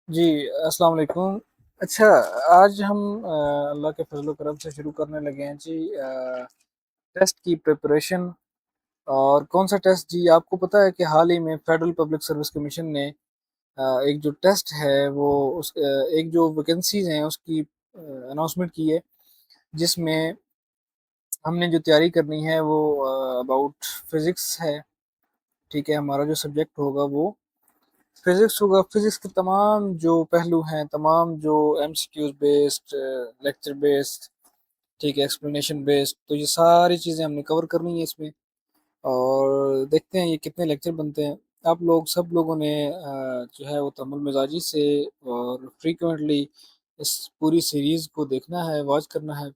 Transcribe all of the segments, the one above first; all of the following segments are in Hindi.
जी, अस्सलाम वालेकुम। अच्छा, आज हम अल्लाह के फ़ज़ल व करम से शुरू करने लगे हैं जी टेस्ट की प्रिपरेशन। और कौन-सा टेस्ट जी, आपको पता है कि हाल ही में फ़ेडरल पब्लिक सर्विस कमीशन ने एक जो टेस्ट है वो एक जो वैकेंसीज़ हैं उसकी अनाउंसमेंट की है, जिसमें हमने जो तैयारी करनी है वो अबाउट फ़िज़िक्स है, ठीक है? हमारा जो सब्जेक्ट होगा वो फ़िज़िक्स होगा। फ़िज़िक्स के तमाम जो पहलू हैं, तमाम जो एमसीक्यूज़ बेस्ड, लेक्चर बेस्ड, ठीक है, एक्सप्लेनेशन बेस्ड, तो ये सारी चीज़ें हमने कवर करनी है इसमें। और देखते हैं ये कितने लेक्चर बनते हैं। आप लोग सब लोगों ने जो है वो तम्मुल मिज़ाजी से और फ्रीक्वेंटली इस पूरी सीरीज़ को देखना है, वॉच करना है,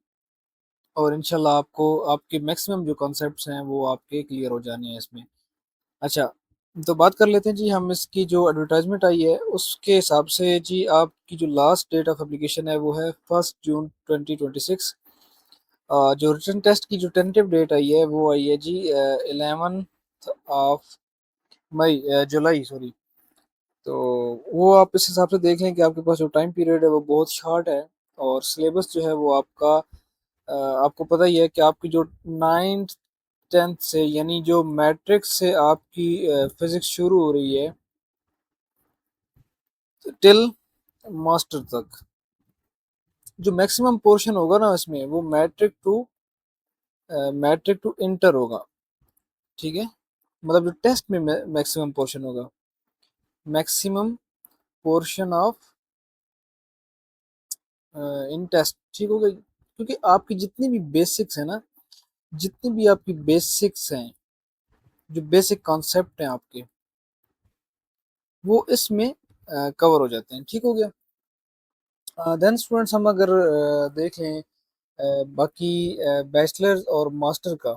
और इंशाल्लाह आपको आपके मैक्सिमम जो कॉन्सेप्ट्स हैं वो आपके क्लियर हो जाने हैं इसमें। अच्छा, तो बात कर लेते हैं जी हम इसकी जो एडवर्टाइज़मेंट आई है, उसके हिसाब से जी आपकी जो लास्ट डेट ऑफ एप्लीकेशन है, वो है 1 जून 2026। जो रिटन टेस्ट की जो टेंटेटिव डेट आई है, वो आई है जी 11th ऑफ जुलाई सॉरी। तो वो आप इस हिसाब से देख लें कि आपके पास जो टाइम पीरियड है, वो बहुत शॉर्ट है। और सिलेबस जो है वो आपका आपको पता ही है कि आपकी जो 9th 10th से, यानी जो मैट्रिक से आपकी फिज़िक्स शुरू हो रही है टिल मास्टर तक, जो मैक्सिमम पोर्शन होगा ना इसमें, वो मैट्रिक टू इंटर होगा, ठीक है? मतलब जो टेस्ट में मैक्सिमम पोर्शन होगा, maximum portion of in test, ठीक हो गई? क्योंकि आपकी जितनी भी बेसिक्स है ना, जितनी भी आपकी बेसिक्स हैं, जो बेसिक कॉन्सेप्ट हैं आपके, वो इसमें कवर हो जाते हैं, ठीक हो गया? देन स्टूडेंट्स, हम अगर देख लें बाकी बैचलर्स और मास्टर का,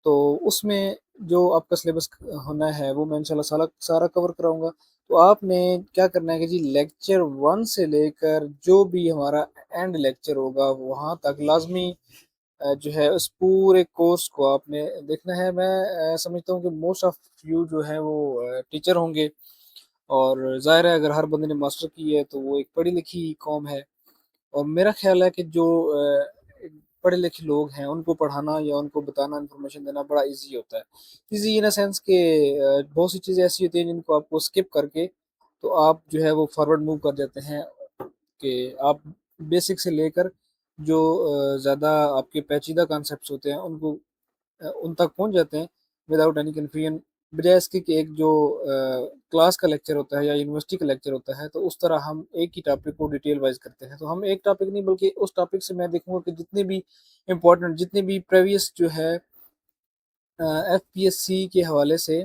तो उसमें जो आपका सिलेबस होना है वो मैं इंशाल्लाह सारा सारा कवर कराऊंगा। तो आपने क्या करना है कि जी लेक्चर 1 से लेकर जो भी हमारा एंड लेक्चर होगा वहाँ तक लाजमी जो है उस पूरे कोर्स को आपने देखना है। मैं समझता हूँ कि मोस्ट ऑफ यू जो है वो टीचर होंगे, और ज़ाहिर है अगर हर बंदे ने मास्टर की है तो वो एक पढ़ी लिखी कौम है। और मेरा ख़्याल है कि जो पढ़े लिखे लोग हैं, उनको पढ़ाना या उनको बताना, इन्फॉर्मेशन देना बड़ा ईज़ी होता है। ईज़ी इन अ सेंस कि बहुत सी चीज़ें ऐसी होती हैं जिनको आपको स्किप करके तो आप जो है वो फॉरवर्ड मूव कर जाते हैं, कि आप बेसिक से लेकर जो ज़्यादा आपके पेचीदा कॉन्सेप्ट्स होते हैं उनको उन तक पहुँच जाते हैं विदाउट एनी कन्फ्यूजन। बजाय इसके कि एक जो क्लास का लेक्चर होता है या यूनिवर्सिटी का लेक्चर होता है, तो उस तरह हम एक ही टॉपिक को डिटेल वाइज करते हैं। तो हम एक टॉपिक नहीं, बल्कि उस टॉपिक से मैं देखूंगा कि जितने भी इम्पोर्टेंट, जितने भी प्रीवियस जो है एफपीएससी के हवाले से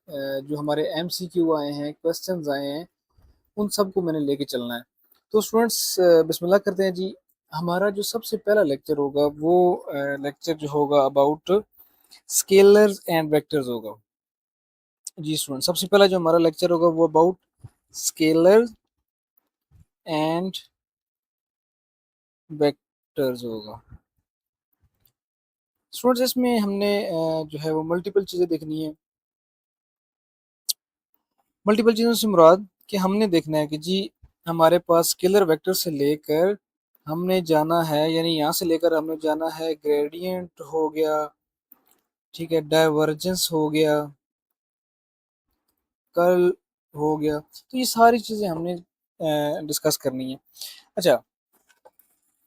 जो हमारे एमसीक्यू आए हैं, क्वेश्चंस आए हैं, उन सबको मैंने लेके चलना है। तो स्टूडेंट्स, बिस्मिल्लाह करते हैं जी। हमारा जो सबसे पहला लेक्चर होगा वो लेक्चर जो होगा अबाउट स्केलर्स एंड वेक्टर्स होगा। जी स्टूडेंट, सबसे पहला जो हमारा लेक्चर होगा वो अबाउट स्केलर एंड वेक्टर्स होगा। स्टूडेंट्स, इसमें हमने जो है वो मल्टीपल चीज़ें देखनी है। मल्टीपल चीज़ों से मुराद कि हमने देखना है कि जी हमारे पास स्केलर वेक्टर से लेकर हमने जाना है, यानी यहाँ से लेकर हमने जाना है, ग्रेडियंट हो गया, ठीक है, डाइवर्जेंस हो गया, कर्ल हो गया। तो ये सारी चीज़ें हमने डिस्कस करनी है। अच्छा,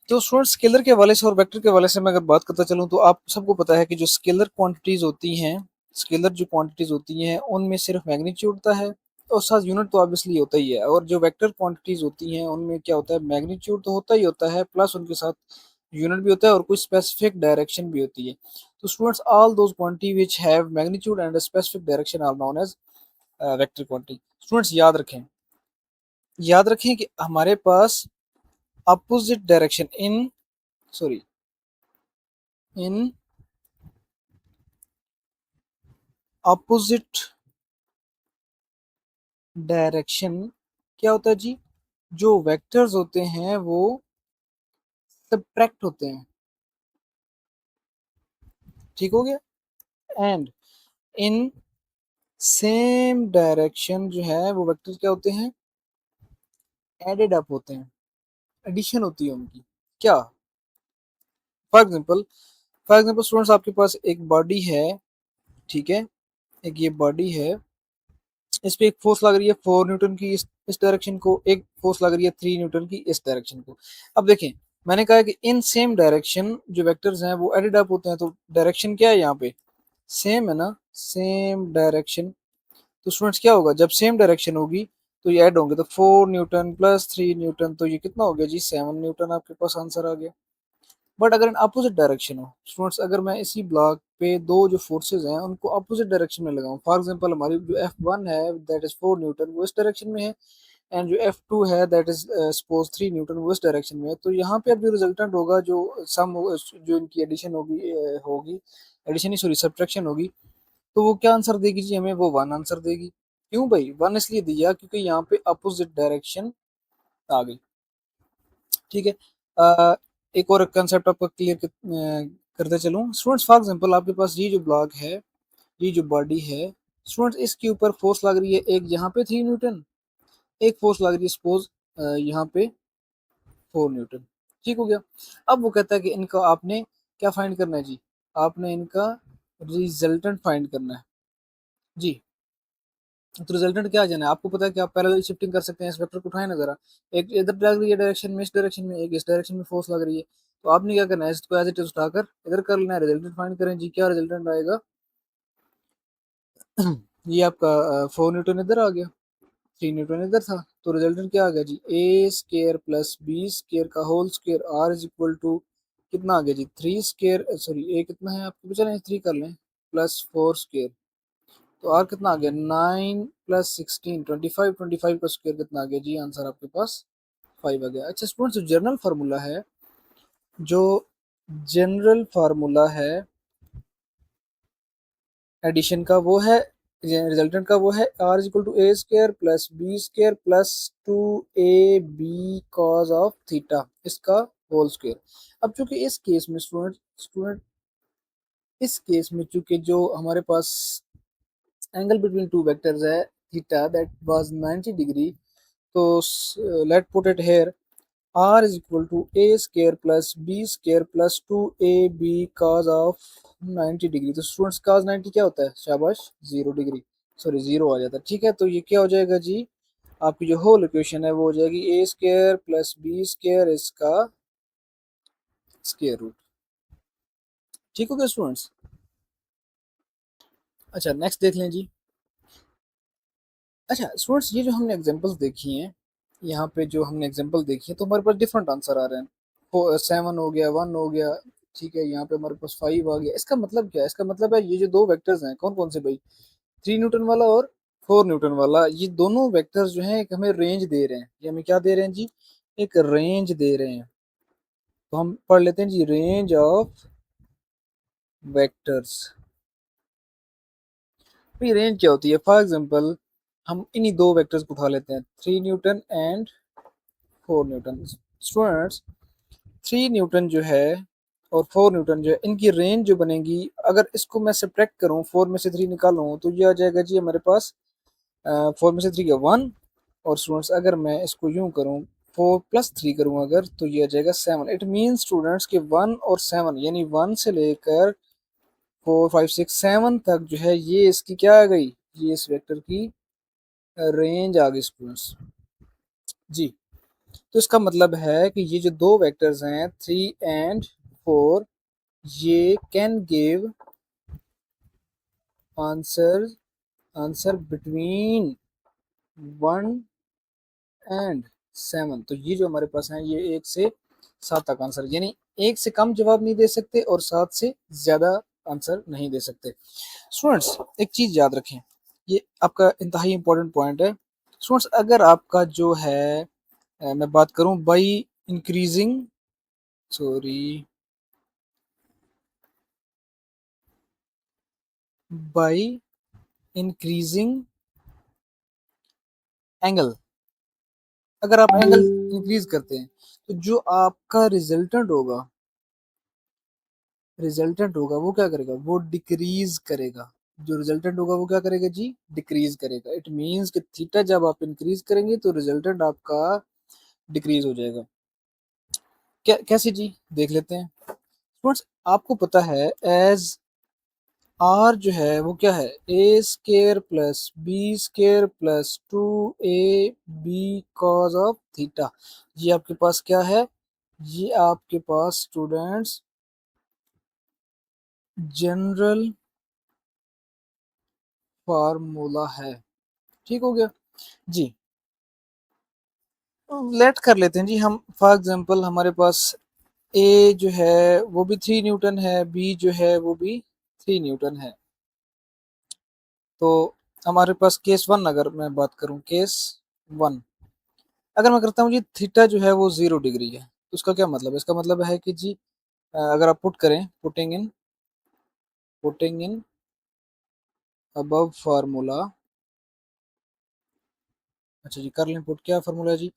तो स्टूडेंट स्केलर के हवाले से और वेक्टर के हवाले से मैं अगर बात करता चलूँ, तो आप सबको पता है कि जो स्केलर क्वांटिटीज़ होती हैं, स्केलर जो क्वांटिटीज़ होती हैं उनमें सिर्फ मैग्नीट्यूड होता है, और साथ यूनिट तो ऑब्वियसली होता ही है। और जो वेक्टर क्वांटिटीज़ होती हैं उनमें क्या होता है, मैग्नीट्यूड तो होता ही होता है, प्लस उनके साथ यूनिट भी होता है और कुछ स्पेसिफिक डायरेक्शन भी होती है। तो students, all those quantity which have magnitude and specific direction are known as vector quantity. Students, याद रखें कि हमारे पास opposite direction in sorry in opposite direction क्या होता है जी, जो वेक्टर्स होते हैं वो सबट्रैक्ट होते हैं, ठीक हो गया? एंड इन सेम डायरेक्शन जो है वो वेक्टर्स क्या होते हैं, एडेड अप होते हैं, एडिशन होती है उनकी। क्या? फॉर एग्जाम्पल स्टूडेंट्स, आपके पास एक बॉडी है, ठीक है, एक ये बॉडी है, इस पे एक फोर्स लग रही है 4 न्यूटन की इस डायरेक्शन को, एक फोर्स लग रही है 3 न्यूटन की इस डायरेक्शन को। अब देखें, मैंने कहा कि इन सेम डायरेक्शन जो वेक्टर्स हैं वो एडेड अप होते हैं, तो डायरेक्शन क्या है यहाँ पे? सेम है ना, सेम डायरेक्शन। तो स्टूडेंट्स क्या होगा जब सेम डायरेक्शन होगी, तो ये ऐड होंगे, तो 4 न्यूटन प्लस 3 न्यूटन, तो ये कितना हो गया जी? 7 न्यूटन। आपके पास आंसर आ गया। बट अगर इन अपोजिट डायरेक्शन हो स्टूडेंट्स, अगर मैं इसी ब्लॉक पे दो जो फोर्सेज हैं उनको अपोजिट डायरेक्शन में लगाऊं, फॉर एग्जांपल हमारी जो F1 है दैट इज 4 न्यूटन, वो इस डायरेक्शन में है, एंड जो F2 है दैट इज सपोज 3 न्यूटन, वो इस डायरेक्शन में है, तो यहाँ पे अब जो रिजल्टेंट होगा, जो सम जो इनकी एडिशन होगी, होगी एडिशन ही सॉरी सब्ट्रैक्शन होगी, तो वो क्या आंसर देगी जी हमें? वो 1 आंसर देगी। क्यों भाई 1 इसलिए दिया क्योंकि यहाँ पे अपोजिट डायरेक्शन आ गई। ठीक है। एक और कंसेप्ट आपका क्लियर करते चलूं स्टूडेंट्स, फॉर एग्जांपल आपके पास ये जो ब्लॉक है, ये जो बॉडी है स्टूडेंट्स, इसके ऊपर फोर्स लग रही है, एक यहाँ पे 3 न्यूटन, एक फोर्स लग रही है सपोज यहाँ पे 4 न्यूटन। ठीक हो गया। अब वो कहता है कि इनका आपने क्या फाइंड करना है जी? आपने इनका रिजल्टेंट फाइंड करना है जी। तो रिजल्टेंट क्या आ जाना है? आपको पता है कि आप पैरेलल शिफ्टिंग कर सकते हैं, इस वेक्टर को उठाएं ना जरा, एक इधर लग रही है डायरेक्शन में, इस डायरेक्शन में, एक इस डायरेक्शन में फोर्स लग रही है, तो आपने क्या करना है? इसको एज इट इज उठाकर इधर कर लेना है, रिजल्टेंट फाइंड करें जी। क्या रिजल्टेंट आएगा? ये आपका 4 न्यूटन इधर आ गया, 3 न्यूटन इधर था, तो रिजल्टेंट क्या आ गया जी? A square plus B square का whole square R is equal to कितना आ गया जी? 3 स्केयर, सॉरी ए कितना है आपको, चलें 3 कर लें, प्लस 4 स्केयर, तो आर कितना आ गया? 9 प्लस 16 25, 25 का स्क्वायर कितना आ गया जी? आंसर आपके पास 5 आ गया। अच्छा स्टूडेंट्स, जो जनरल फार्मूला है एडिशन का, वो है रिजल्टेंट का, वो है R equal to A square plus B square plus 2ab cos of theta, इसका होल स्क्वायर। अब चूंकि इस केस में स्टूडेंट इस केस में चूंकि जो हमारे पास एंगल बिटवीन टू वेक्टर्स है थीटा दैट वाज 90 डिग्री, तो late put it here, r is equal to a square plus b square plus 2ab cos of 90 degree. तो स्टूडेंट्स cos 90 क्या होता है? शाबाश, 0 डिग्री, सॉरी 0 आ जाता है। ठीक है, तो ये क्या हो जाएगा जी? आपकी जो होल इक्वेशन है वो हो जाएगी ए स्क्वायर प्लस बी स्क्वायर इसका स्क्वायर रूट। ठीक हो गया स्टूडेंट्स? अच्छा नेक्स्ट देख लें जी। अच्छा स्टूडेंट्स, ये जो हमने एग्जांपल्स देखी हैं, यहाँ पे जो हमने एग्जांपल देखी है, तो हमारे पास डिफरेंट आंसर आ रहे हैं। 7 हो गया, 1 हो गया, ठीक है, यहाँ पे हमारे पास 5 आ गया। इसका मतलब क्या है? इसका मतलब है ये जो दो वेक्टर्स हैं, कौन कौन से भाई? 3 न्यूटन वाला और 4 न्यूटन वाला, ये दोनों वेक्टर्स जो हैं एक हमें रेंज दे रहे हैं। ये हमें क्या दे रहे हैं जी? एक रेंज दे रहे हैं। तो हम पढ़ लेते हैं जी, रेंज ऑफ वेक्टर्स। भाई रेंज क्या होती है? फॉर एग्जाम्पल हम इन्हीं दो वेक्टर्स को उठा लेते हैं, 3 newton and 4 Newton. Students 3 Newton जो है और 4 न्यूटन जो है, इनकी रेंज जो बनेगी, अगर इसको मैं सब्ट्रैक्ट करूं, 4 में से 3 निकालूं, तो ये आ जाएगा जी हमारे पास 4 में से 3 का 1। और स्टूडेंट्स अगर मैं इसको यूं करूं, 4 + 3 करूं अगर, तो ये आ जाएगा 7। इट मीन स्टूडेंट्स कि 1 और 7 यानी 1 से लेकर 4 5 6 7 तक जो है, ये इसकी क्या आ गई? ये इस वेक्टर की रेंज आ गई स्टूडेंट्स जी। तो इसका मतलब है कि ये जो दो वेक्टर्स हैं 3 and 4, ये can give answer answer between 1 and 7। तो ये जो हमारे पास है, ये 1 से 7 तक आंसर, यानी 1 से कम जवाब नहीं दे सकते और 7 से ज्यादा आंसर नहीं दे सकते। स्टूडेंट्स एक चीज याद रखें, ये आपका इंतहाई इंपॉर्टेंट पॉइंट है। स्टूडेंट्स अगर आपका जो है मैं बात करूं by increasing, sorry, by increasing angle, अगर आप एंगल इंक्रीज करते हैं, तो जो आपका रिजल्टेंट होगा वो क्या करेगा? वो डिक्रीज करेगा। जो रिजल्टेंट होगा वो क्या करेगा जी? डिक्रीज करेगा। इट मींस कि थीटा जब आप इंक्रीज करेंगे तो रिजल्टेंट आपका डिक्रीज हो जाएगा। कैसे जी, देख लेते हैं। स्टूडेंट्स आपको पता है एज आर जो है वो क्या है, A square plus B square plus two A B cos of theta. ये आपके पास क्या है, ये आपके पास स्टूडेंट्स जनरल फार्मूला है। ठीक हो गया जी। लेट कर लेते हैं जी हम, फॉर एग्जांपल हमारे पास ए जो है वो भी 3 न्यूटन है, बी जो है वो भी 3 न्यूटन है। तो हमारे पास केस वन अगर मैं बात करूं, केस वन अगर मैं करता हूँ जी, थीटा जो है वो 0 डिग्री है, तो उसका क्या मतलब है, इसका मतलब है कि जी अगर आप पुट करें, पुटिंग इन अबव फार्मूला। अच्छा जी, कर लें पुट, क्या फार्मूला है जी,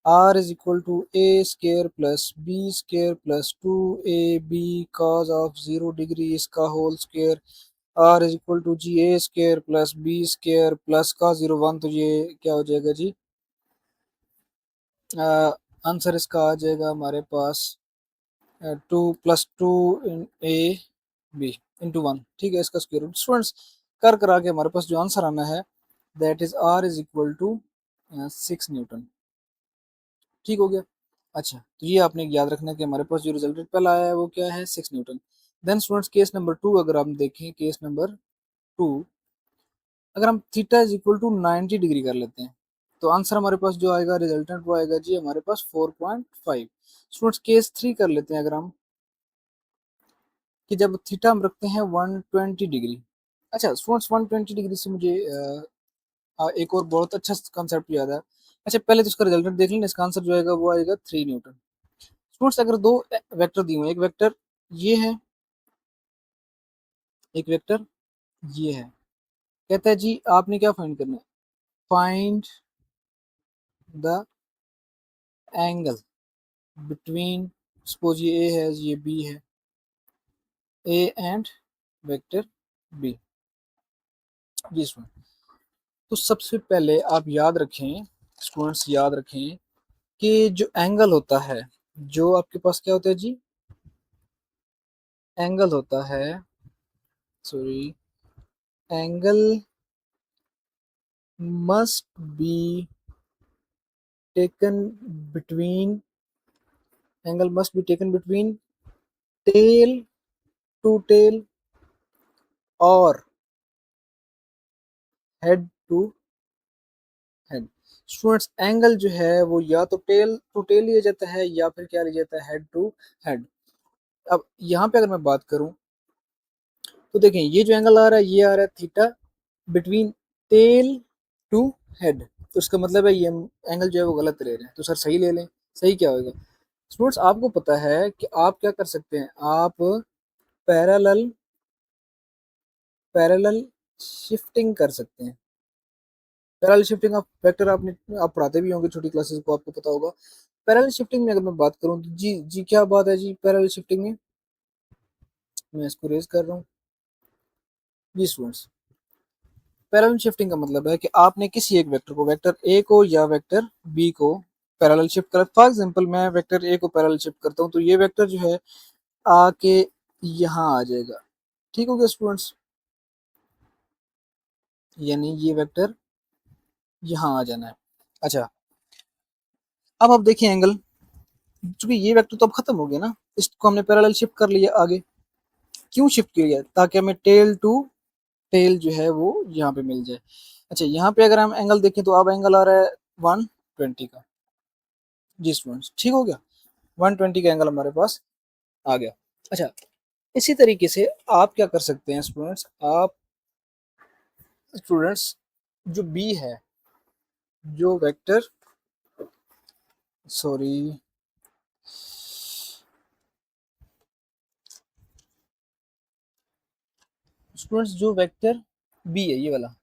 are is equal to A square plus B square plus two A B cos of 0 degree इसका whole square, R is equal to जी A square plus B square plus का 0 1, तो ये क्या हो जाएगा जी, आंसर इसका आ जाएगा हमारे पास 2 + 2 इन ए बी इंटू 1। ठीक है, इसका स्क्वायर रूट स्टूडेंट्स कर करा के हमारे पास जो आंसर आना है that is R is equal to 6 newton. ठीक हो गया। अच्छा, तो ये आपने याद रखना है कि हमारे पास जो रिजल्टेड पहला आया है वो क्या है, 6 newton. Then students case number 2 अगर हम देखें, केस नंबर 2 अगर हम theta is equal to 90 degree कर लेते हैं, तो आंसर हमारे पास जो आएगा रिजल्टेंट वो आएगा जी हमारे पास 4.5। स्टूडेंट्स केस 3 कर लेते हैं अगर हम, कि जब थीटा हम रखते हैं 120 डिग्री। अच्छा स्टूडेंट्स 120 डिग्री से मुझे एक और बहुत अच्छा कंसेप्ट याद है। अच्छा पहले तो इसका रिजल्टेंट देख लें, इसका आंसर जो आएगा वो आएगा 3 न्यूटन। स्टूडेंट्स अगर दो वेक्टर दिए हुए, एक वेक्टर ये है, एक वेक्टर ये है, कहता है जी आपने क्या फाइंड करना है, find the angle between, suppose ये ए है ये बी है, ए एंड वेक्टर बी। जी स्टूडेंट, तो सबसे पहले आप याद रखें, स्टूडेंट्स याद रखें कि जो एंगल होता है, जो आपके पास क्या होता है जी, एंगल होता है, sorry, angle must be taken between, angle must be taken between tail to tail और head to head. Students angle जो है वो या तो टेल टू टेल लिया जाता है या फिर क्या लिया जाता है, हेड टू हेड। अब यहाँ पे अगर मैं बात करूं तो देखें ये जो एंगल आ रहा है ये आ रहा है theta between tail to head, तो इसका मतलब है ये एंगल जो है वो गलत ले रहे हैं, तो सर सही ले लें। सही क्या होगा स्टूडेंट्स, आपको पता है कि आप क्या कर सकते हैं, आप पैरेलल पैरेलल शिफ्टिंग कर सकते हैं। पैरेलल शिफ्टिंग ऑफ वेक्टर आपने, आप पढ़ाते भी होंगे छोटी क्लासेस को, आपको पता होगा। पैरेलल शिफ्टिंग में अगर मैं बात करूं तो जी जी क्या बात है जी, पैरेलल शिफ्टिंग में मैं इसको रेज कर रहा हूँ जी। स्टूडेंट्स पैरेलल शिफ्टिंग का मतलब है कि आपने किसी एक वेक्टर को, वेक्टर ए को या वेक्टर बी को पैरेलल शिफ्ट कर, फॉर एग्जांपल मैं वेक्टर ए को पैरेलल शिफ्ट करता हूँ तो ये वेक्टर जो है आके यहाँ आ जाएगा। ठीक हो गया स्टूडेंट्स, यानी ये वेक्टर यहाँ आ जाना है। अच्छा अब आप देखिए एंगल, चूंकि ये वेक्टर तो अब खत्म हो गया ना, इसको हमने पैरेलल शिफ्ट कर लिया आगे। क्यों शिफ्ट किया, ताकि हमें टेल टू टेल जो है वो यहाँ पे मिल जाए। अच्छा यहाँ पे अगर हम एंगल देखें तो अब एंगल आ रहा है 120 का। जी स्टूडेंट्स ठीक हो गया, 120 का एंगल हमारे पास आ गया। अच्छा इसी तरीके से आप क्या कर सकते हैं स्टूडेंट्स, आप स्टूडेंट्स जो बी है, जो वेक्टर, सॉरी, स्टूडेंट्स जो वेक्टर बी है ये वाला,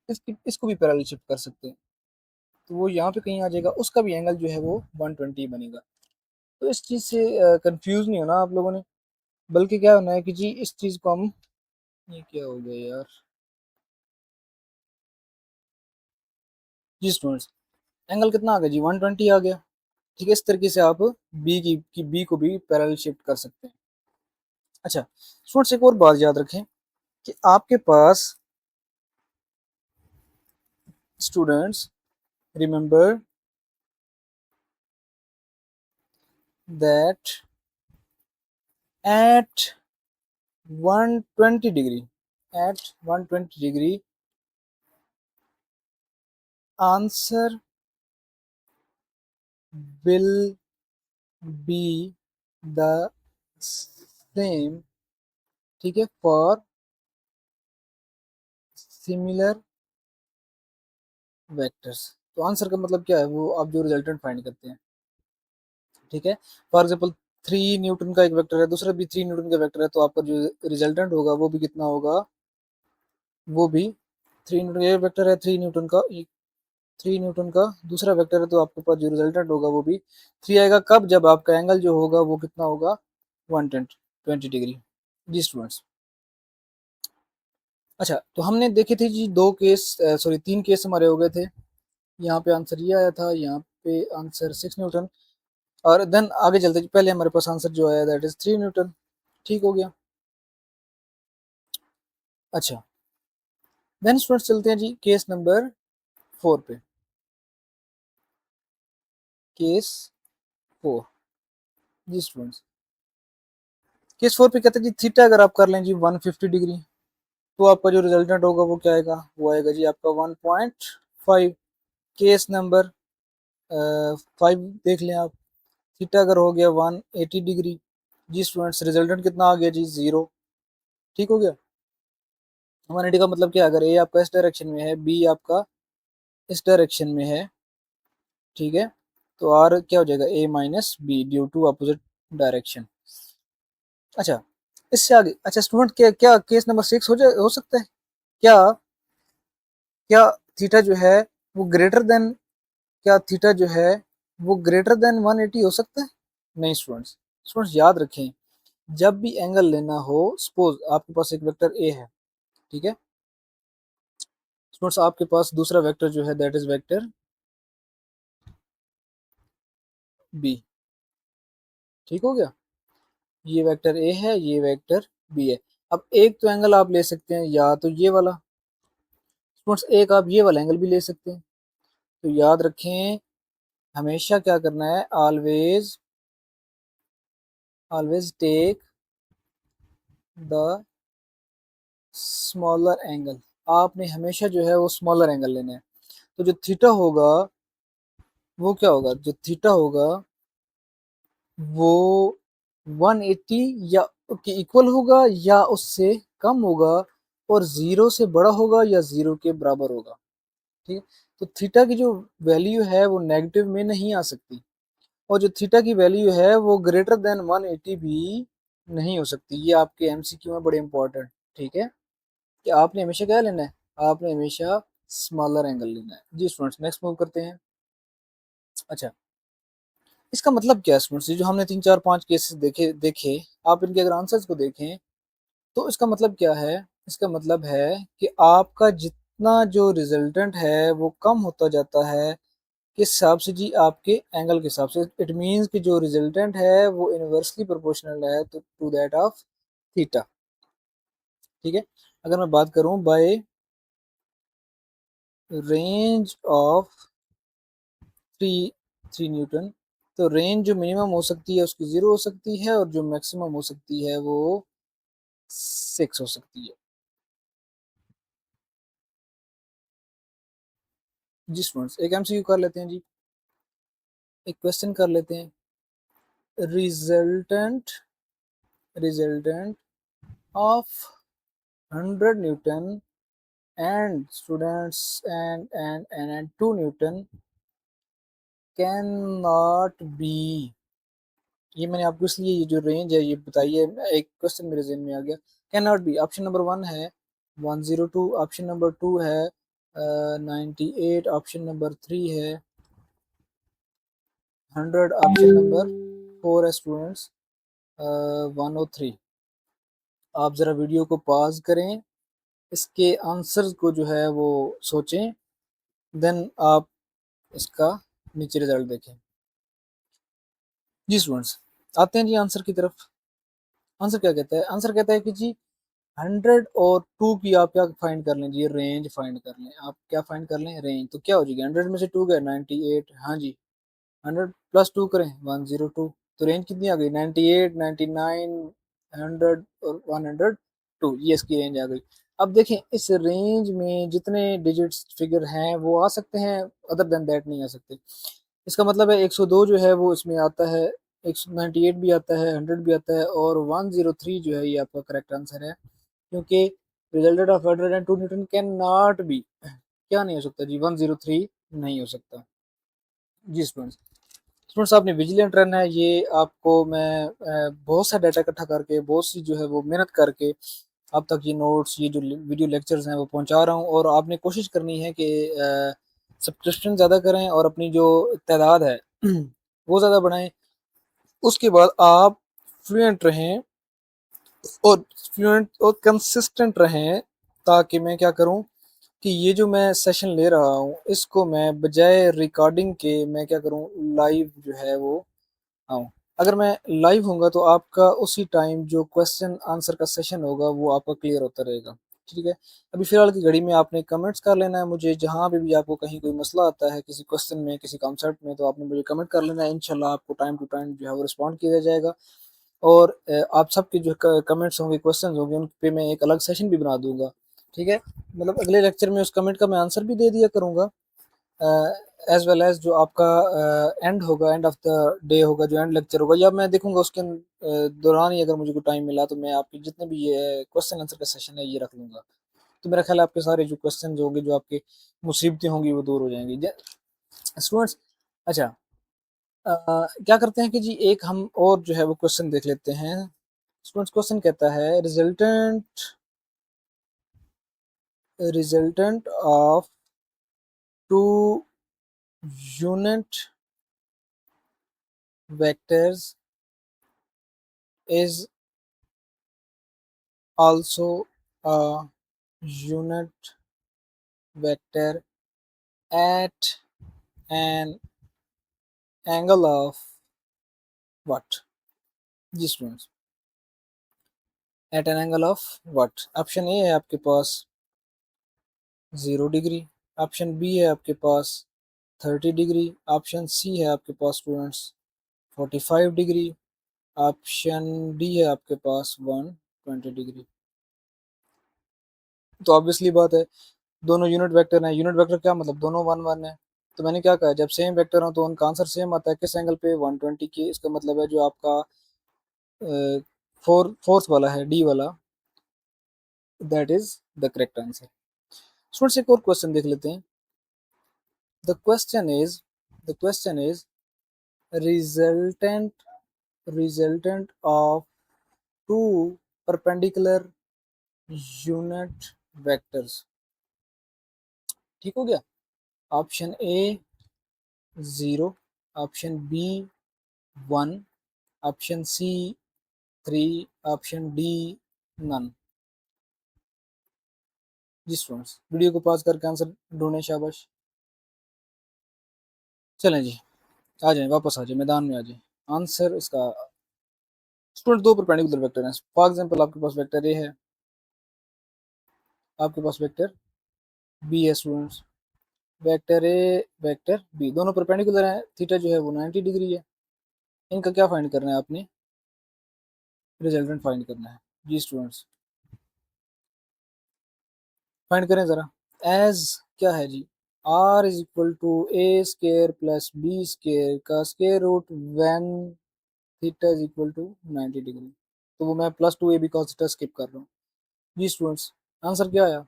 इसको भी पैरेलल शिफ्ट कर सकते हैं, तो वो यहाँ पे कहीं आ जाएगा, उसका भी एंगल जो है वो 120 बनेगा। तो इस चीज़ से कंफ्यूज नहीं होना आप लोगों ने, बल्कि क्या होना है कि जी इस चीज़ को हम, ये क्या हो गया यार जी स्टूडेंट्स, एंगल कितना आ गया जी, 120 आ गया। ठीक है, इस तरीके से आप बी को भी पैरेलल शिफ्ट कर सकते हैं। अच्छा स्टूडेंट्स, एक और बात याद रखें कि आपके पास, students remember that at 120 degree, at 120 degree, answer will be the same, ठीक है, फॉर सिमिलर वेक्टर्स। तो आंसर का मतलब क्या है, वो आप जो रिजल्टेंट फाइंड करते हैं, ठीक है। फॉर एग्जाम्पल 3 न्यूटन का एक वेक्टर है, दूसरा भी 3 न्यूटन का वेक्टर है, तो आपका जो रिजल्टेंट होगा वो भी कितना होगा, वो भी 3 न्यूटन। ये वेक्टर है 3 न्यूटन का, 3 न्यूटन का, दूसरा वेक्टर है, तो आपके पास जो रिजल्टेंट होगा वो भी 3 आएगा। कब, जब आपका एंगल जो होगा वो कितना होगा, 120 डिग्री। जी स्टूडेंट्स। अच्छा तो हमने देखे थे जी 3 केस हमारे हो गए थे। यहाँ पे आंसर ये आया था, यहाँ पे आंसर 6 न्यूटन, और देन आगे चलते पहले हमारे पास आंसर जो आया दैट इज 3 न्यूटन। ठीक हो गया। अच्छा देन स्टूडेंट्स चलते हैं जी केस नंबर 4 पे। केस 4। जी स्टूडेंट्स, केस 4 पे कहते हैं जी थीटा अगर आप कर लें जी 150 डिग्री, तो आपका जो रिजल्टेंट होगा वो क्या आएगा, वो आएगा जी आपका 1.5। केस नंबर 5 देख लें आप, थीटा अगर हो गया 180 डिग्री, जी स्टूडेंट्स रिजल्टेंट कितना आ गया जी 0। ठीक हो गया। 180 का मतलब क्या है, अगर ए आपका इस डायरेक्शन में है, बी आपका इस डायरेक्शन में है, ठीक है, तो आर क्या हो जाएगा, a minus b due to opposite direction. अच्छा इससे आगे, अच्छा स्टूडेंट क्या क्या केस नंबर 6 हो सकता है क्या, क्या थीटा जो है वो ग्रेटर देन, क्या थीटा जो है वो ग्रेटर देन 180 हो सकता है? नहीं स्टूडेंट्स। स्टूडेंट्स याद रखें, जब भी एंगल लेना हो, सपोज आपके पास एक वेक्टर ए है, ठीक है स्टूडेंट्स, आपके पास दूसरा वेक्टर जो है दैट इज वेक्टर बी। ठीक हो गया, ये वेक्टर ए है, ये वेक्टर बी है। अब एक तो एंगल आप ले सकते हैं या तो ये वाला, स्टूडेंट्स एक आप ये वाला एंगल भी ले सकते हैं। तो याद रखें, हमेशा क्या करना है, always always take the smaller angle. आपने हमेशा जो है वो स्मॉलर एंगल लेना है। तो जो थीटा होगा वो क्या होगा, जो थीटा होगा वो 180 या के इक्वल होगा या उससे कम होगा, और जीरो से बड़ा होगा या जीरो के बराबर होगा। ठीक है, तो थीटा की जो वैल्यू है वो नेगेटिव में नहीं आ सकती, और जो थीटा की वैल्यू है वो ग्रेटर देन 180 भी नहीं हो सकती। ये आपके एमसीक्यू में बड़े इंपॉर्टेंट। ठीक है, कि आपने हमेशा क्या लेना है, आपने हमेशा स्मॉलर एंगल लेना है। जी स्टूडेंट्स नेक्स्ट मूव करते हैं। अच्छा इसका मतलब क्या है स्टूडेंट्स, ये जो हमने 3 4 5 केसेस देखे, आप इनके अगर आंसर्स को देखें तो इसका मतलब क्या है, इसका मतलब है कि आपका जितना जो रिजल्टेंट है वो कम होता जाता है किस हिसाब से जी, आपके एंगल के हिसाब से। इट मीन्स कि जो रिजल्टेंट है वो इनवर्सली प्रोपोर्शनल है टू दैट ऑफ थीटा। ठीक है, अगर मैं बात करूं by range of three three newton, तो रेंज जो मिनिमम हो सकती है उसकी 0 हो सकती है, और जो मैक्सिमम हो सकती है वो 6 हो सकती है। जी स्टूडेंट्स एक एमसीक्यू कर लेते हैं जी, एक क्वेश्चन कर लेते हैं। Resultant resultant of 100 Newton and students and 2 Newton can not be. ये मैंने आपको इसलिए ये जो रेंज है ये बताइए, एक क्वेश्चन मेरे जहन में आ गया। Can not be, option number 1 है 102, ऑप्शन नंबर 2 है 98, ऑप्शन नंबर 3 है 100, ऑप्शन नंबर 4 है स्टूडेंट्स 103। आप ज़रा वीडियो को पॉज करें, इसके आंसर्स को जो है वो सोचें, देन आप इसका नीचे रिजल्ट देखें। जी स्टूडेंट्स, आते हैं जी आंसर की तरफ। आंसर क्या कहता है? आंसर कहता है कि जी 100 और 2 की आप क्या फाइंड कर लें जी, रेंज फाइंड कर लें। आप क्या फाइंड कर लें? रेंज। तो क्या हो जाएगी? 100 में से 2 गए 98। हाँ जी, 100 प्लस 2 करें 102। तो रेंज कितनी आ गई? 98, 99, 100 और 102, ये इसकी रेंज आ गई। अब देखें इस रेंज में जितने डिजिट्स फिगर हैं वो आ सकते हैं, अदर देन दैट नहीं आ सकते। इसका मतलब है 102 जो है वो इसमें आता है, 198 भी आता है, 100 भी आता है, और 103 जो है ये आपका करेक्ट आंसर है। क्योंकि resultant of 102 Newton can not be, क्या नहीं हो सकता जी? 103 नहीं हो सकता। जी स्टूडेंट्स, स्टूडेंट्स आपने विजिलेंट रन है ये, आपको मैं बहुत सा डाटा इकट्ठा करके, बहुत सी जो है वो मेहनत करके आप तक ये नोट्स, ये जो वीडियो लेक्चर्स हैं वो पहुंचा रहा हूँ। और आपने कोशिश करनी है कि सब्सक्रिप्शन ज़्यादा करें और अपनी जो तादाद है वो ज़्यादा बढ़ाएं। उसके बाद आप फ्लुएंट रहें, और फ्लुएंट और कंसिस्टेंट रहें, ताकि मैं क्या करूं कि ये जो मैं सेशन ले रहा हूँ इसको मैं बजाय रिकॉर्डिंग के मैं क्या करूं, लाइव जो है वो आऊँ। अगर मैं लाइव होऊंगा तो आपका उसी टाइम जो क्वेश्चन आंसर का सेशन होगा वो आपका क्लियर होता रहेगा। ठीक है, अभी फिलहाल की घड़ी में आपने कमेंट्स कर लेना है मुझे, जहाँ पे भी आपको कहीं कोई मसला आता है किसी क्वेश्चन में, किसी कॉन्सेप्ट में, तो आपने मुझे कमेंट कर लेना है। इंशाल्लाह आपको टाइम टू टाइम जो है वो रिस्पॉन्ड किया जाएगा। और आप सबके जो कमेंट्स होंगे, क्वेश्चंस होंगे, उन पे मैं एक अलग सेशन भी बना दूंगा। ठीक है, मतलब अगले लेक्चर में उस कमेंट का मैं आंसर भी दे दिया करूंगा, एज वेल एज जो आपका एंड होगा, एंड ऑफ द डे होगा, जो एंड लेक्चर होगा, या मैं देखूंगा उसके दौरान ही अगर मुझे कोई टाइम मिला तो मैं आपके जितने भी ये क्वेश्चन आंसर का सेशन है ये रख लूंगा। तो मेरा ख्याल है आपके सारे जो क्वेश्चन होंगे, जो आपके मुसीबतें होंगी वो दूर हो जाएंगी स्टूडेंट्स। अच्छा, क्या करते हैं कि जी एक हम और जो है वो क्वेश्चन देख लेते हैं। स्टूडेंट्स, क्वेश्चन कहता है resultant of two unit vectors is also a unit vector at an angle of what? जी students, at an angle of what? Option A है आपके पास 0 डिग्री, ऑप्शन बी है आपके पास 30 डिग्री, ऑप्शन सी है आपके पास स्टूडेंट्स 45 डिग्री, ऑप्शन डी है आपके पास 120 डिग्री। तो ऑब्वियसली बात है, दोनों यूनिट वेक्टर हैं। यूनिट वेक्टर क्या मतलब? दोनों वन वन है। तो मैंने क्या कहा, जब सेम वेक्टर हो तो उनका आंसर सेम आता है। किस एंगल पे? 120 की। इसका मतलब है जो आपका फोर्थ वाला है, डी वाला, that is the correct answer. Students, एक और क्वेश्चन देख लेते हैं। The question is the question is resultant resultant of two perpendicular unit vectors. ठीक हो गया? Option A 0, option B 1, option C 3, option D none. जी स्टूडेंट्स, वीडियो को पॉज करके आंसर ढूंढें, शाबाश। चलें जी, आ जाएं, वापस आ जाएं, मैदान में आ जाएं। आंसर इसका, स्टूडेंट, दो परपेंडिकुलर वेक्टर हैं। फॉर एग्जांपल आपके पास वेक्टर ए है, आपके पास वेक्टर बी है students. Vector A, vector B, दोनों परपेंडिकुलर हैं। थीटा जो है वो 90 डिग्री है। इनका क्या फाइंड करना है आपने? रिजल्टेंट फाइंड करना है। जी स्टूडेंट्स, फाइंड करें ज़रा। एज क्या है जी? Are is equal to A square plus B square का square root when theta is equal to 90 degree. तो वो मैं प्लस टू ए बी कॉस थीटा स्किप कर रहा हूँ। जी स्टूडेंट्स, आंसर क्या आया?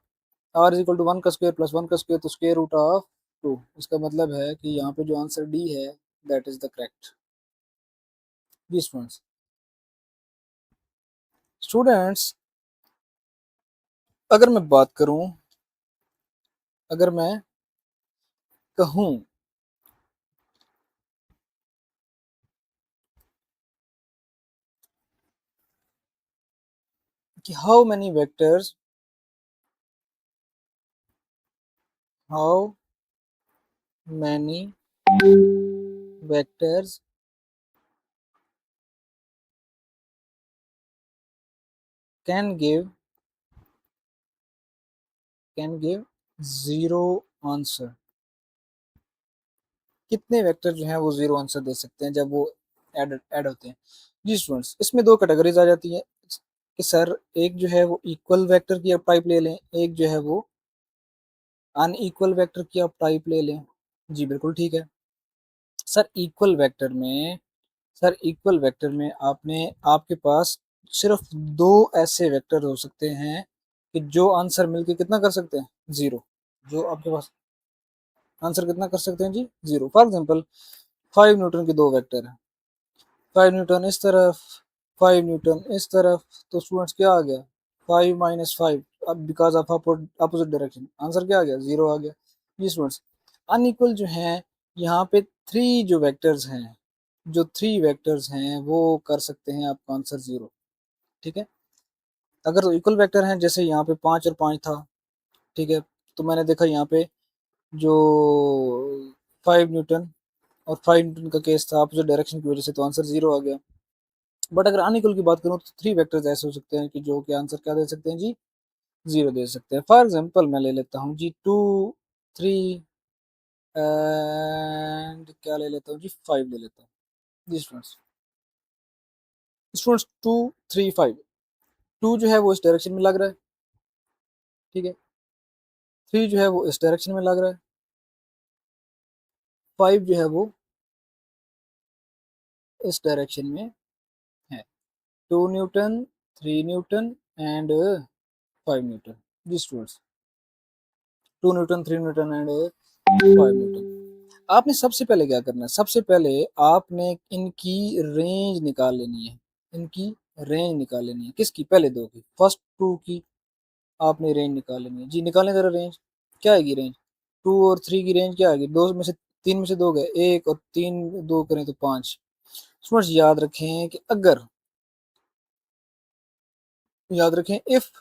आर इज इक्वल टू 1 का स्क्वायर प्लस 1 का स्क्वायर, तो स्क्वायर रूट ऑफ 2। इसका मतलब है कि यहाँ पे जो आंसर डी है दैट इज द करेक्ट। जी स्टूडेंट्स, स्टूडेंट्स अगर मैं बात करूँ, अगर मैं कहूँ कि how many vectors can give zero answer. कितने वेक्टर जो हैं वो जीरो आंसर दे सकते हैं जब वो ऐड होते हैं? जी स्टूडेंट्स, इसमें दो कैटेगरीज आ जाती है कि सर एक जो है वो इक्वल वेक्टर की आप टाइप ले लें, एक जो है वो अनइक्वल वेक्टर की आप टाइप ले लें। जी बिल्कुल ठीक है। सर इक्वल वेक्टर में आपने आपके पास सिर्फ दो ऐसे वेक्टर हो सकते हैं कि जो आंसर मिलके कितना कर सकते हैं, जीरो। जो आपके पास आंसर कितना कर सकते हैं जी, जीरो। फॉर एग्जांपल 5 न्यूटन के दो वेक्टर हैं, 5 न्यूटन इस तरफ, 5 न्यूटन इस तरफ, तो स्टूडेंट्स क्या आ गया, 5 - 5। अब because of opposite direction answer क्या आ गया, जीरो आ गया। ये स्टूडेंट्स अनइक्वल जो हैं, यहाँ पे थ्री जो वेक्टर्स हैं, जो थ्री वेक्टर्स हैं वो कर सकते हैं आपका आंसर जीरो। ठीक है। अगर इक्वल वेक्टर हैं, जैसे यहाँ पे 5 और 5 था, ठीक है, तो मैंने देखा यहाँ पे जो 5 न्यूटन और 5 न्यूटन का केस था अपोजिट डायरेक्शन की वजह से, तो आंसर जीरो आ गया। बट अगर अनइक्वल की बात करूँ तो थ्री वेक्टर्स ऐसे हो सकते हैं कि जो कि आंसर क्या दे सकते हैं जी, जीरो दे सकते हैं। फॉर एग्जांपल मैं ले लेता हूँ जी 2 3 एंड क्या ले लेता हूँ जी, 5 ले लेता हूँ। जी स्टूडेंट्स, 2 3 5, टू जो है वो इस डायरेक्शन में लग रहा है, ठीक है, थ्री जो है वो इस डायरेक्शन में लग रहा है, 5 जो है वो इस डायरेक्शन में है। 2 न्यूटन, 3 न्यूटन एंड 5 न्यूटन। जी students, 2 newton, 3 newton and 5 newton. आपने सबसे पहले क्या करना है, सबसे पहले आपने इनकी रेंज निकाल लेनी है। इनकी रेंज निकाल लेनी है, किसकी, पहले दो की, फर्स्ट टू की आपने रेंज निकाल लेनी है। जी निकालें जरा रेंज, क्या आएगी रेंज, 2 और 3 की रेंज क्या आएगी, दो में से, तीन में से दो गए, एक और तीन दो करें तो 5। स्टूडेंट्स याद रखें कि अगर, याद रखें इफ,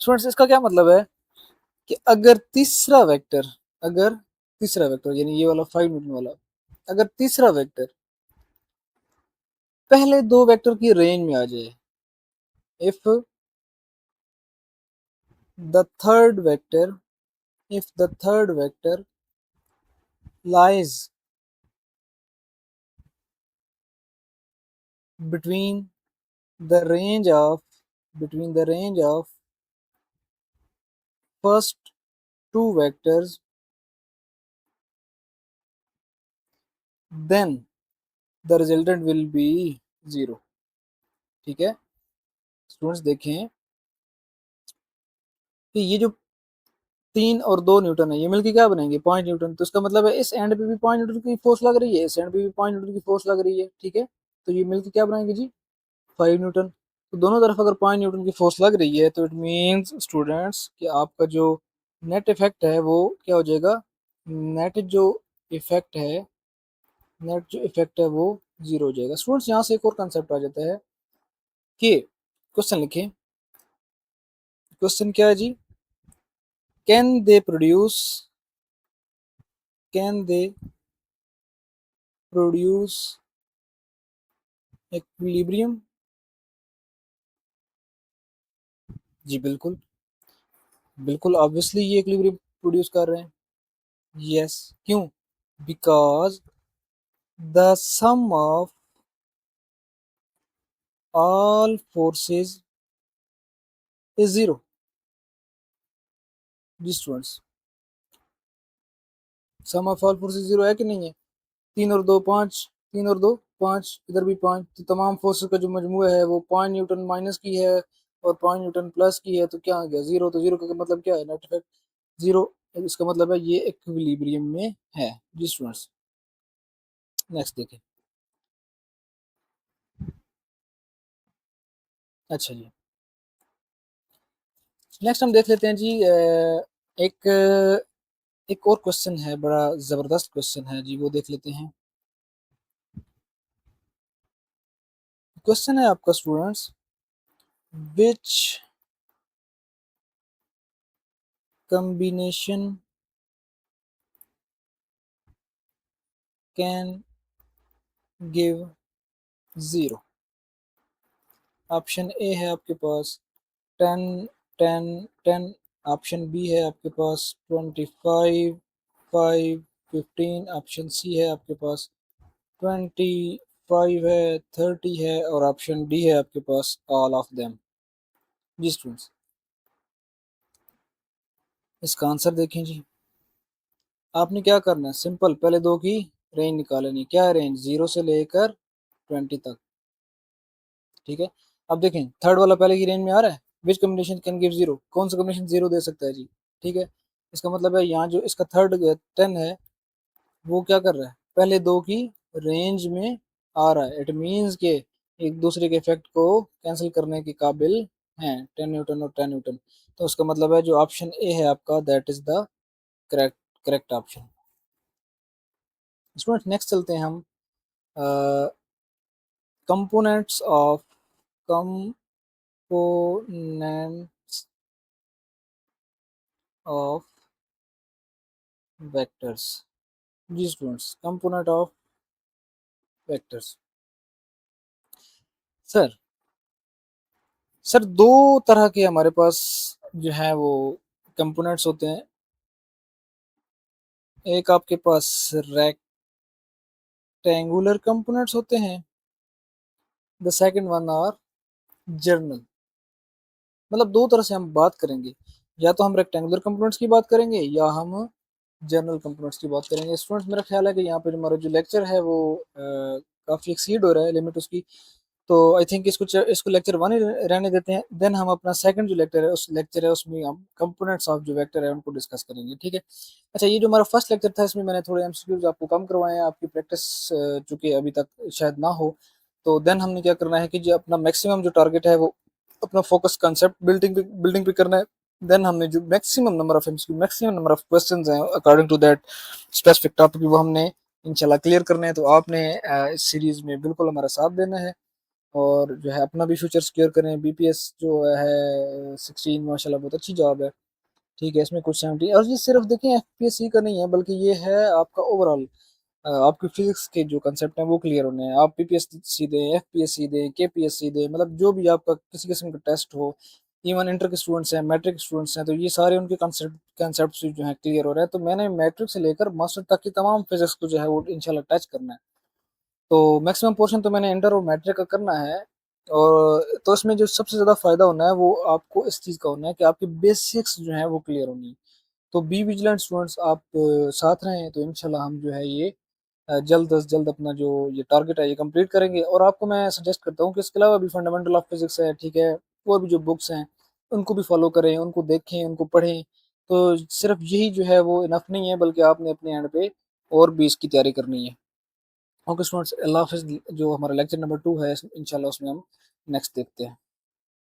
स्टूडेंट्स इसका क्या मतलब है कि अगर तीसरा वेक्टर, अगर तीसरा वेक्टर यानी ये वाला 5 न्यूटन वाला, अगर तीसरा वेक्टर पहले दो वेक्टर की रेंज में आ जाए, if the third vector, if the third vector lies between the range of, between the range of first two vectors, then the resultant will be zero। ठीक है स्टूडेंट्स, देखें कि ये जो 3 और 2 न्यूटन है, ये मिलके क्या बनेंगे, 5 न्यूटन। तो इसका मतलब है इस एंड पे भी 5 न्यूटन की फोर्स लग रही है, इस एंड पे भी 5 न्यूटन की फोर्स लग रही है। ठीक है, तो ये मिलके क्या बनाएंगे जी, 5 न्यूटन। तो दोनों तरफ अगर 5 न्यूटन की फोर्स लग रही है, तो इट मीन्स स्टूडेंट्स कि आपका जो नेट इफेक्ट है वो क्या हो जाएगा, नेट जो इफेक्ट है, नेट जो इफेक्ट है वो जीरो हो जाएगा। स्टूडेंट्स यहाँ से एक और कंसेप्ट आ जाता है कि, क्वेश्चन लिखें, क्वेश्चन क्या है जी, can they produce, can they produce equilibrium. जी बिल्कुल, बिल्कुल ऑब्वियसली ये इक्विलिब्रियम प्रोड्यूस कर रहे हैं। यस, क्यों, because the sum of all forces is zero. जी students, sum of all forces zero है कि नहीं है, 3 और 2 5, 3 और 2 5, इधर भी 5, तो तमाम फोर्सेस का जो मजमू है वो 5 न्यूटन माइनस की है और 5 न्यूटन प्लस की है, तो क्या आ गया जीरो। तो जीरो का मतलब क्या है, नेट इफेक्ट जीरो। इसका मतलब है ये इक्विलिब्रियम में है। जी स्टूडेंट्स, नेक्स्ट देखें। अच्छा जी, नेक्स्ट हम देख लेते हैं जी, एक एक और क्वेश्चन है, बड़ा ज़बरदस्त क्वेश्चन है जी, वो देख लेते हैं। क्वेश्चन है आपका students, which combination can give 0। Option A है आपके पास 10, 10, 10। ऑप्शन बी है आपके पास 25, 5, 15। ऑप्शन सी है आपके पास 25 है, 30 है, और ऑप्शन डी है आपके पास ऑल ऑफ देम। जी स्टूडेंट्स, इसका आंसर देखें जी। आपने क्या करना है, सिंपल, पहले दो की रेंज निकालनी। क्या रेंज? 0 से लेकर 20 तक। ठीक है, अब देखें थर्ड वाला पहले की रेंज में आ रहा है। Which combination can give 0? कौन सा कॉम्बिनेशन 0 दे सकता है जी? ठीक है, इसका मतलब है यहाँ जो इसका थर्ड 10 है वो क्या कर रहा है, पहले दो की रेंज में आ रहा है। इट मीन्स के एक दूसरे के इफेक्ट को कैंसिल करने के काबिल हैं, 10 न्यूटन और 10 न्यूटन। तो उसका मतलब है जो ऑप्शन ए है आपका, that is the correct correct option. Student next चलते हैं हम components of components of vectors. जी students, component of vectors. Sir sir दो तरह के हमारे पास जो है वो कंपोनेंट्स होते हैं। एक आपके पास रेक्टेंगुलर कंपोनेंट्स होते हैं, the second one are general. मतलब दो तरह से हम बात करेंगे, या तो हम रेक्टेंगुलर कंपोनेंट्स की बात करेंगे या हम जनरल कंपोनेंट्स की बात करेंगे। स्टूडेंट्स मेरा ख्याल है कि यहाँ पे हमारा जो लेक्चर है वो काफ़ी एक्सीड हो रहा है लिमिट उसकी। तो आई थिंक इसको लेक्चर वन ही रहने देते हैं। देन हम अपना सेकंड जो लेक्चर है उसमें हम कंपोनेंट्स ऑफ जो वेक्टर है उनको डिस्कस करेंगे। ठीक है, अच्छा, ये जो हमारा फर्स्ट लेक्चर था इसमें मैंने थोड़े एमसीक्यूज आपको कम करवाए हैं, आपकी प्रैक्टिस चूंकि अभी तक शायद ना हो। तो देन हमने क्या करना है कि जो अपना मैक्सिमम जो टारगेट है वो अपना फोकस कंसेप्ट बिल्डिंग पे करना है। देन हमने जो maximum number of MCQ, maximum number of questions हैं according to that specific topic, वो हमने इंशाल्लाह क्लियर करने हैं। तो आपने इस सीरीज में बिल्कुल हमारा साथ देना है और जो है अपना भी फ्यूचर सिक्योर करें। बीपीएस जो है 16 माशाल्लाह बहुत अच्छी जॉब है। ठीक है, इसमें कुछ 70, और ये सिर्फ देखें एफपीएससी का नहीं है बल्कि ये है आपका ओवरऑल आपकी फिजिक्स के जो कंसेप्ट हैं वो क्लियर होने हैं। आप पीपीएससी दें, एफपीएससी दें, केपीएससी दें, मतलब जो भी आपका किसी किस्म का टेस्ट हो, इवन इंटर के स्टूडेंट्स हैं, मैट्रिक स्टूडेंट्स हैं, तो ये सारे उनके कंसेप्ट जो है क्लियर हो रहे हैं। तो मैंने मैट्रिक से लेकर मास्टर तक की तमाम फिजिक्स को जो है वो इंशाल्लाह टच करना है। तो मैक्सिमम पोर्शन तो मैंने इंटर और मैट्रिक का करना है। और तो इसमें जो सबसे ज़्यादा फ़ायदा होना है वो आपको इस चीज़ का होना है कि आपकी बेसिक्स जो है वो क्लियर होनी है। तो बी विजिलेंट स्टूडेंट्स, आप साथ रहें तो इंशाल्लाह हम जो है ये जल्द अज जल्द अपना जो ये टारगेट है ये कंप्लीट करेंगे। और आपको मैं सजेस्ट करता हूँ कि इसके अलावा भी फंडामेंटल ऑफ फिजिक्स है, ठीक है, और भी जो बुक्स हैं उनको भी फॉलो करें, उनको देखें, उनको पढ़ें। तो सिर्फ यही जो है वो इनफ नहीं है, बल्कि आपने अपने एंड पे और भी इसकी तैयारी करनी है। ओके स्टूडेंट्स, अल्लाह हाफिज़। जो हमारा लेक्चर नंबर 2 है इंशाल्लाह उसमें हम नेक्स्ट देखते हैं।